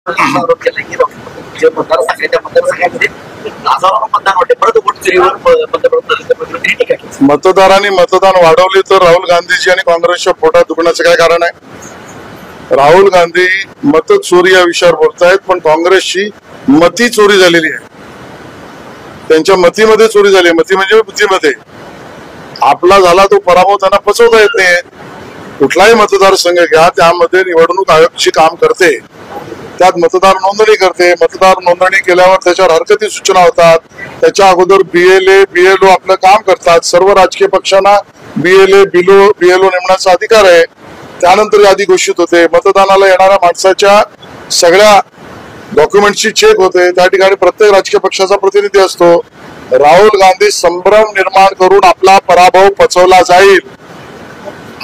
आरोप केला की जे मतदारसंघाच्या मतदारसंघामध्ये हजारो मतदान वाटते परत वोट चोरीवर पंतप्रधान नरेंद्र मोदींनी टीका केली. मतदारांनी मतदान वाढवली तर राहुल गांधीजी आणि काँग्रेसच्या पोटात दुखण्याचं काय कारण आहे? राहुल गांधी मत चोरी या विषयावर बोलतायत, पण काँग्रेसची मती चोरी झालेली आहे. त्यांच्या मतीमध्ये चोरी झाली. मती म्हणजे बुद्धीमध्ये. आपला झाला तो पराभव त्यांना पचवता येत नाही. कुठलाही मतदारसंघ घ्या, त्यामध्ये निवडणूक आयोगची काम करते, त्यात मतदार नोंदणी करते. मतदार नोंदणी केल्यावर त्याच्यावर हरकती सूचना होतात. त्याच्या अगोदर BLA BLO आपलं काम करतात. सर्व राजकीय पक्षांना BLA BLO नेमण्याचा अधिकार आहे. त्यानंतर यादी घोषित होते. मतदानाला येणाऱ्या माणसाच्या सगळ्या डॉक्युमेंटची चेक होते. त्या ठिकाणी प्रत्येक राजकीय पक्षाचा प्रतिनिधी असतो. राहुल गांधी संभ्रम निर्माण करून आपला पराभव पचवला जाईल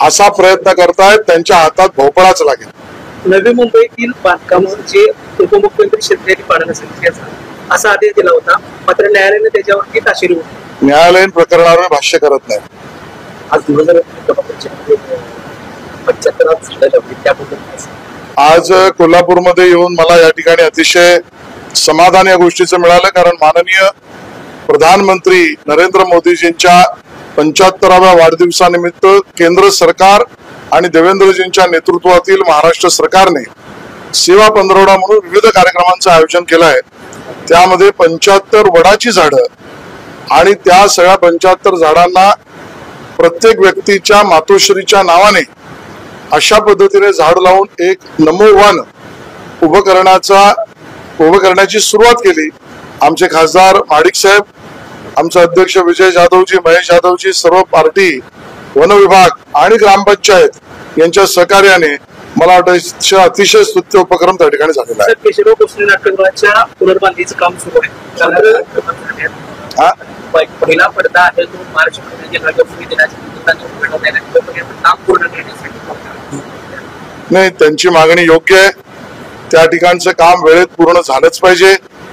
असा प्रयत्न करतायत. त्यांच्या हातात भोपळाच लागेल. नवी मुंबईतील बांधकामांचे उपमुख्यमंत्री शेतकरी पाडण्यासाठी असा आदेश दिला होता, मात्र न्यायालयाने त्याच्यावरती ताशेरी होती. न्यायालयीन प्रकरणावर भाष्य करत नाही. आज दिवसभर आज कोल्हापूरमध्ये येऊन मला या ठिकाणी अतिशय समाधान या गोष्टीचं मिळालं, कारण माननीय प्रधानमंत्री नरेंद्र मोदीजींच्या 75व्या वाढदिवसानिमित्त केंद्र सरकार आणि देवेंद्रजींच्या नेतृत्वातील महाराष्ट्र सरकारने सेवा पंधरवडा म्हणून विविध कार्यक्रमांचं आयोजन केलं आहे. त्यामध्ये 75 वडाची झाडं आणि त्या सगळ्या 75 झाडांना प्रत्येक व्यक्तीच्या मातोश्रीच्या नावाने अशा पद्धतीने झाड लावून एक नमो वन उभं करण्याची सुरुवात केली. आमचे खासदार माडिक साहेब, आमचे अध्यक्ष विजय जाधवजी, महेश जाधवजी, सर्व पार्टी, वन विभाग आणि ग्रामपंचायत यांच्या सहकार्याने मला वाटतं अतिशय स्तुत्य उपक्रम त्या ठिकाणी झालेला आहे. केशवराव भोसले नाट्यगृहाच्या पुनर्बांधणीचं काम सुरू आहे. पहिला पडदा आहे तो मार्च नाही, त्यांची मागणी योग्य आहे. त्या ठिकाणचं काम वेळेत पूर्ण झालंच पाहिजे.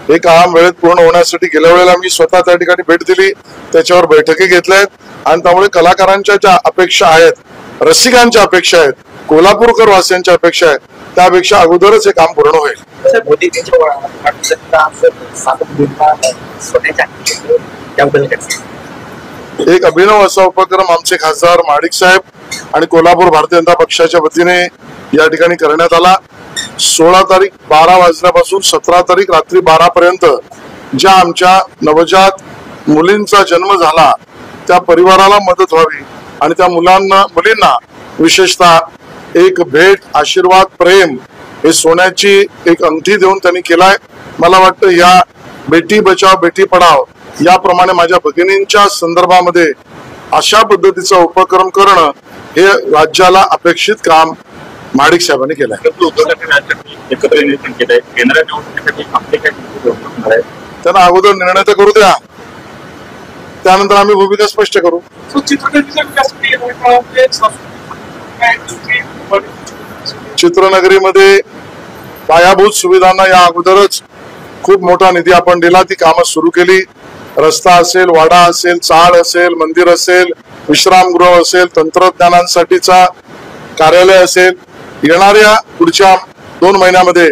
हे काम वेळेत पूर्ण होण्यासाठी गेल्या वेळेला मी स्वतः त्या ठिकाणी भेट दिली, त्याच्यावर बैठकी घेतल्या आहेत आणि त्यामुळे कलाकारांच्या ज्या अपेक्षा आहेत, रसिकांच्या अपेक्षा आहेत, कोल्हापूरकर वासियांच्या अपेक्षा आहेत, त्यापेक्षा अगोदरच हे काम पूर्ण होईल. एक अभिनव असा उपक्रम आमचे खासदार माडिक साहेब आणि कोल्हापूर भारतीय जनता पक्षाच्या वतीने या ठिकाणी करण्यात आला. 16 तारीख 12 वाजल्यापासून 17 तारीख रात्री 12 पर्यंत ज्या आमच्या नवजात मुलींचा जन्म झाला त्या परिवाराला मदत व्हावी आणि त्या मुलींना विशेषतः एक भेट, आशीर्वाद, प्रेम हे सोन्याची एक अंगठी देऊन त्यांनी केलाय. मला वाटतं या बेटी बचाव बेटी पढाव याप्रमाणे माझ्या भगिनींच्या संदर्भामध्ये अशा पद्धतीचा उपक्रम करणं हे राज्याला अपेक्षित काम माडिक साहेबांनी केलंय. त्यांना अगोदर निर्णय तर करू द्या, त्यानंतर आम्ही भूमिका स्पष्ट करू. चित्रनगरीमध्ये पायाभूत सुविधांना या अगोदरच खूप मोठा निधी आपण दिला. ती कामं सुरू केली. रस्ता असेल, वाडा असेल, चाळ असेल, मंदिर असेल, विश्रामगृह असेल, तंत्रज्ञानासाठीचा कार्यालय असेल, येणाऱ्या पुढच्या 2 महिन्यामध्ये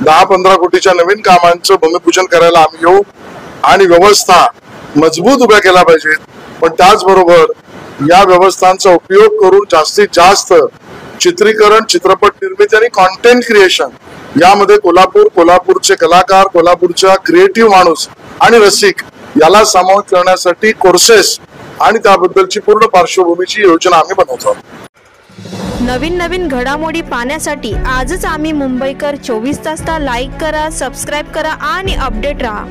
10-15 कोटीच्या नवीन कामांचं भूमिपूजन करायला आम्ही येऊ आणि व्यवस्था मजबूत उभ्या केल्या पाहिजेत. पण त्याचबरोबर या व्यवस्थांचा उपयोग करून जास्तीत जास्त चित्रीकरण, चित्रपट निर्मिती आणि कॉन्टेंट क्रिएशन यामध्ये कोल्हापूरचे कलाकार, कोल्हापूरचा क्रिएटिव्ह माणूस आणि रसिक याला सामावून करण्यासाठी कोर्सेस आणि त्याबद्दलची पूर्ण पार्श्वभूमीची योजना आम्ही बनवतो. नवीन घडामोडी पाहण्यासाठी आजच आम्ही मुंबईकर 24 तासला लाईक करा, सबस्क्राईब करा आणि अपडेट रहा.